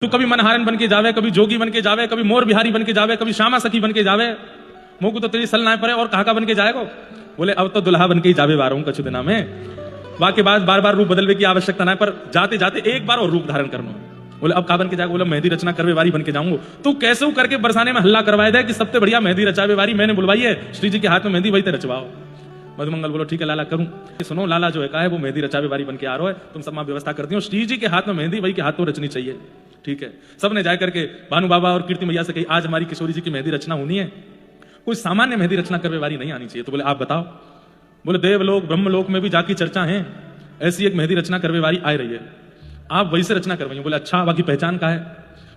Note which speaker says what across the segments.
Speaker 1: तू कभी मनहारन बन के जावे, कभी जोगी बन के जावे, कभी मोर बिहारी बन के जावे, कभी श्यामा सखी बन के जावे, मोकू तो तेरी सल ना पड़े और कहा बन के जाएगा। बोले अब तो दुल्हा बन के ही जावे वार हूं कछु दिना में, वाके बाद बार बार रूप बदलवे की आवश्यकता ना है, पर जाते जाते एक बार और रूप धारण करना। बोले अब का बन के जाएगा? बोले मेहंदी रचना करवे वारी बन के जाऊंगा। तू कैसे करके बरसाने में हल्ला करवाए दे कि सबसे बढ़िया मेहंदी रचावे वारी मैंने बुलवाई है, श्री जी के हाथ में मेहंदी वही रचवाओ। मधुमंगल बोलो ठीक है लाला करूं। सुनो लाला जो है वो मेहंदी रचावे वारी बन के आ रहा है, तुम सब व्यवस्था करती हो, श्री जी के हाथ में मेहंदी वही के हाथ में रचनी चाहिए। ठीक है, सबने जाकर करके भानु बाबा और कीर्ति मैया से कही आज हमारी किशोरी जी की मेहंदी रचना होनी है, कोई सामान्य मेहंदी रचना करवे वारी नहीं आनी चाहिए। तो बोले आप बताओ। बोले देवलोक ब्रह्मलोक में भी जाकी चर्चा है, ऐसी एक मेहंदी रचना करवे वारी आ रही है, आप वैसे रचना करवाइए। बोले अच्छा बाकी पहचान का है?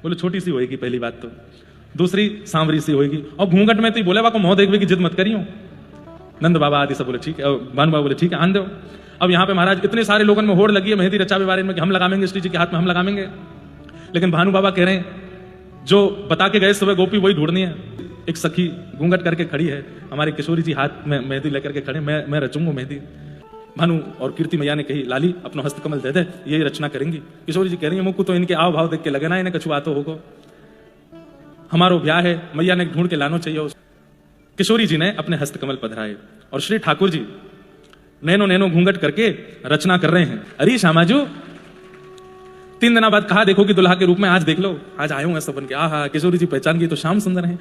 Speaker 1: बोले छोटी सी होएगी पहली बात तो, दूसरी सांवरी सी होएगी, और घूंघट में तो बोले वाको मोह देखवे की जिद मत करियो। नंद बाबा आदि सब बोले ठीक है, भानु बाबा बोले ठीक है आन दो। अब यहाँ पे महाराज इतने सारे लोगों में होड़ लगी है मेहंदी रचावे वारे में कि हम लगाएंगे श्री जी के हाथ में, हम लगाएंगे। लेकिन भानु बाबा कह रहे हैं जो बता के गए सुबह गोपी वही ढूंढनी है। एक सखी घूंघट करके खड़ी है, हमारे किशोरी जी हाथ में मेहंदी लेकर के खड़े, मैं रचूंगा मेहंदी। भानु और कीर्ति मैया ने कही लाली अपना हस्तकमल दे दे, यही रचना करेंगी। किशोरी जी कह रही है मुझको तो इनके आव भाव देख के लगे ना इन्हें कछु आतो होगा, हमारो ब्याह है, मैया ने ढूंढ के लानो चाहिए। किशोरी जी ने अपने हस्तकमल पधराए और श्री ठाकुर जी नैनो नैनो घूंघट करके रचना कर रहे हैं। अरे श्यामाजू 3 दिनों बाद कहा देखो कि दुल्हा के रूप में आज देख लो, आज आए हूं सब बन के। किशोरी जी पहचान गई तो श्याम सुंदर है।